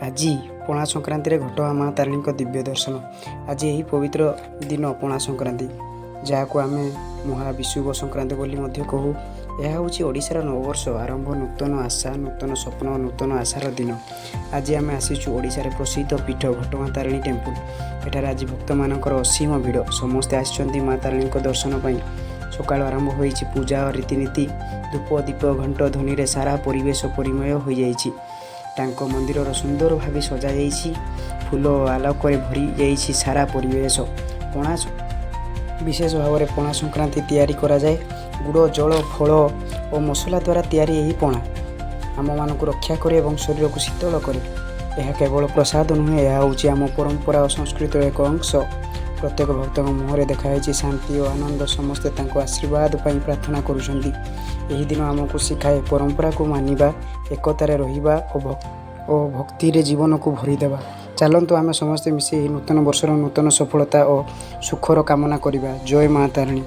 ଆଜି ପଣା ସଂକ୍ରାନ୍ତିରେ ଘଟଗାଁ ମା ତାରିଣୀଙ୍କ ଦିବ୍ୟ ଦର୍ଶନ। ଆଜି ଏହି ପବିତ୍ର ଦିନ ପଣା ସଂକ୍ରାନ୍ତି, ଯାହାକୁ ଆମେ ମହା ବିଶୁବ ସଂକ୍ରାନ୍ତି ବୋଲି ମଧ୍ୟ କହୁ। ଏହା ହେଉଛି ଓଡ଼ିଶାର ନବବର୍ଷ ଆରମ୍ଭ, ନୂତନ ଆଶା, ନୂତନ ସ୍ୱପ୍ନ, ନୂତନ ଆଶାର ଦିନ। ଆଜି ଆମେ ଆସିଛୁ ଓଡ଼ିଶାରେ ପ୍ରସିଦ୍ଧ ପୀଠ ଘଟଗାଁ ତାରିଣୀ ଟେମ୍ପୁଲ। ଏଠାରେ ଆଜି ଭକ୍ତମାନଙ୍କର ଅସୀମ ଭିଡ଼। ସମସ୍ତେ ଆସିଛନ୍ତି ମା ତାରିଣୀଙ୍କ ଦର୍ଶନ ପାଇଁ। ସକାଳୁ ଆରମ୍ଭ ହୋଇଛି ପୂଜା ଓ ରୀତିନୀତି। ଧୂପ, ଦୀପ, ଘଣ୍ଟ ଧ୍ୱନିରେ ସାରା ପରିବେଶ ପରିମୟ ହୋଇଯାଇଛି। ତାଙ୍କ ମନ୍ଦିରର ସୁନ୍ଦର ଭାବେ ସଜାଯାଇଛି। ଫୁଲ ଓ ଆଲୋକରେ ଭରି ଯାଇଛି ସାରା ପରିବେଶ। ବିଶେଷ ଭାବରେ ପଣା ସଂକ୍ରାନ୍ତି ତିଆରି କରାଯାଏ। ଗୁଡ଼, ଜଳ, ଫଳ ଓ ମସଲା ଦ୍ୱାରା ତିଆରି ଏହି ପଣା ଆମମାନଙ୍କୁ ରକ୍ଷା କରେ ଏବଂ ଶରୀରକୁ ଶୀତଳ କରେ। ଏହା କେବଳ ପ୍ରସାଦ ନୁହେଁ, ଏହା ହେଉଛି ଆମ ପରମ୍ପରା ଓ ସଂସ୍କୃତିର ଏକ ଅଂଶ। ପ୍ରତ୍ୟେକ ଭକ୍ତଙ୍କ ମୁହଁରେ ଦେଖାଯାଇଛି ଶାନ୍ତି ଓ ଆନନ୍ଦ। ସମସ୍ତେ ତାଙ୍କ ଆଶୀର୍ବାଦ ପାଇଁ ପ୍ରାର୍ଥନା କରୁଛନ୍ତି। ଏହି ଦିନ ଆମକୁ ଶିଖାଏ ପରମ୍ପରାକୁ ମାନିବା, ଏକତାରେ ରହିବା ଓ ଭକ୍ତିରେ ଜୀବନକୁ ଭରିଦେବା। ଚାଲନ୍ତୁ ଆମେ ସମସ୍ତେ ମିଶି ଏହି ନୂତନ ବର୍ଷର ନୂତନ ସଫଳତା ଓ ସୁଖର କାମନା କରିବା। ଜୟ ମା ତାରିଣୀ।